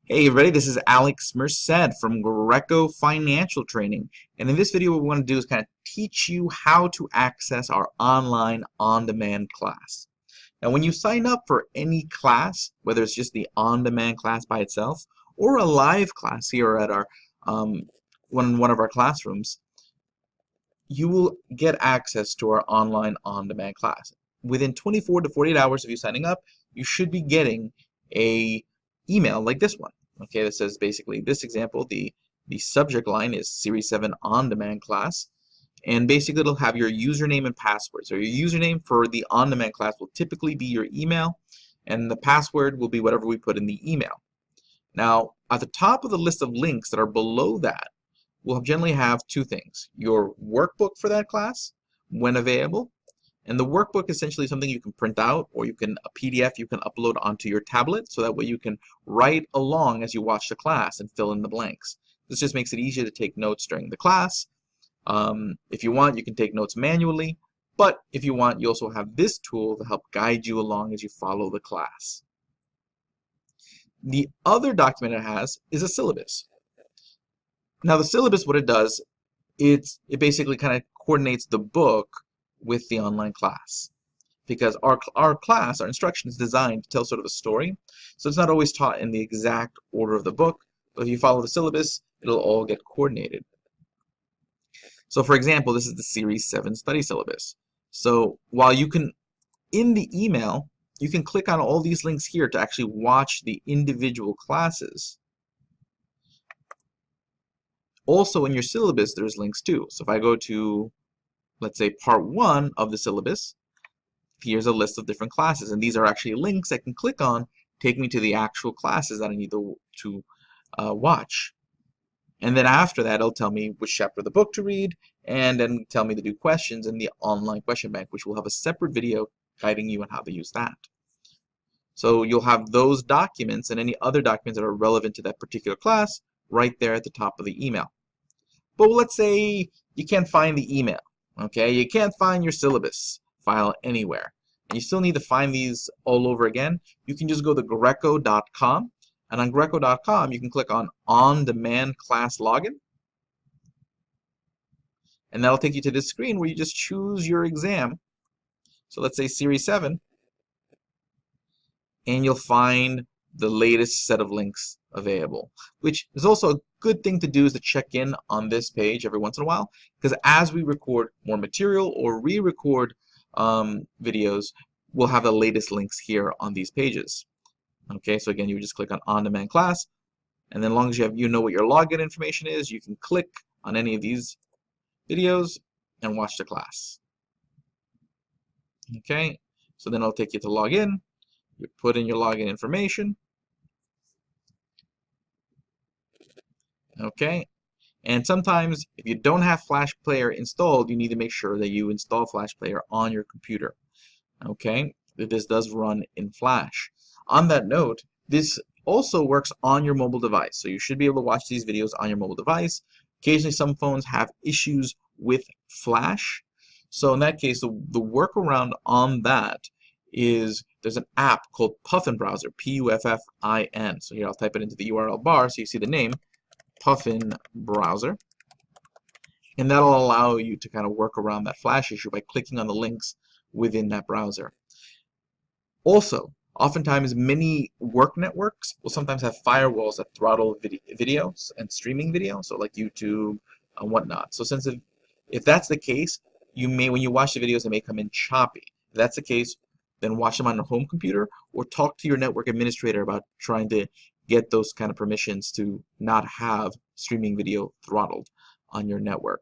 Hey everybody, this is Alex Merced from Greico Financial Training, and in this video what we want to do is kind of teach you how to access our online on-demand class. Now when you sign up for any class, whether it's just the on-demand class by itself or a live class here at our one of our classrooms, you will get access to our online on-demand class. Within 24 to 48 hours of you signing up, you should be getting a email like this one. Okay, that says basically this example, the subject line is Series 7 on-demand class, and basically it'll have your username and password. So your username for the on-demand class will typically be your email, and the password will be whatever we put in the email. Now, at the top of the list of links that are below that, we'll generally have two things: your workbook for that class when available, and the workbook is essentially something you can print out, or a PDF you can upload onto your tablet, so that way you can write along as you watch the class and fill in the blanks. This just makes it easier to take notes during the class. If you want, you can take notes manually, but if you want, you also have this tool to help guide you along as you follow the class. The other document it has is a syllabus. Now the syllabus, what it does, it basically kind of coordinates the book with the online class, because our class, our instruction is designed to tell sort of a story, so it's not always taught in the exact order of the book, but if you follow the syllabus, it'll all get coordinated. So for example, this is the Series 7 study syllabus. So while you can, in the email, you can click on all these links here to actually watch the individual classes. Also in your syllabus, there's links too. So if I go to, let's say, part 1 of the syllabus, here's a list of different classes, and these are actually links I can click on, take me to the actual classes that I need to watch. And then after that, it'll tell me which chapter of the book to read, and then tell me to do questions in the online question bank, which will have a separate video guiding you on how to use that. So you'll have those documents and any other documents that are relevant to that particular class right there at the top of the email. But let's say you can't find the email. Okay, you can't find your syllabus file anywhere, and you still need to find these all over again. You can just go to Greico.com, and on Greico.com you can click on demand class login, and that'll take you to this screen where you just choose your exam. So let's say Series 7, and you'll find the latest set of links available, which is also a good thing to do, is to check in on this page every once in a while, because as we record more material or re-record videos, we'll have the latest links here on these pages. Okay, so again, you would just click on demand class, and then as long as you know what your login information is, you can click on any of these videos and watch the class. Okay, so then it'll take you to log in. You put in your login information. Okay, and sometimes if you don't have Flash Player installed, you need to make sure that you install Flash Player on your computer. Okay, this does run in Flash. On that note, this also works on your mobile device, so you should be able to watch these videos on your mobile device. Occasionally some phones have issues with Flash, so in that case the workaround on that is there's an app called Puffin Browser, Puffin. So here I'll type it into the URL bar so you see the name, Puffin Browser, and that'll allow you to kind of work around that Flash issue by clicking on the links within that browser. Also, oftentimes many work networks will sometimes have firewalls that throttle videos and streaming video, so like YouTube and whatnot. So since if that's the case, when you watch the videos, they may come in choppy. If that's the case, then watch them on your home computer, or talk to your network administrator about trying to get those kind of permissions to not have streaming video throttled on your network.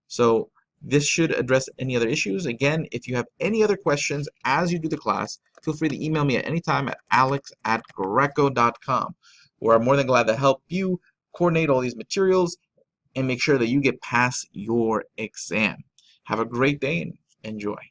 So this should address any other issues. Again, if you have any other questions as you do the class, feel free to email me at any time at alex@greico.com, where I'm more than glad to help you coordinate all these materials and make sure that you get past your exam. Have a great day and enjoy.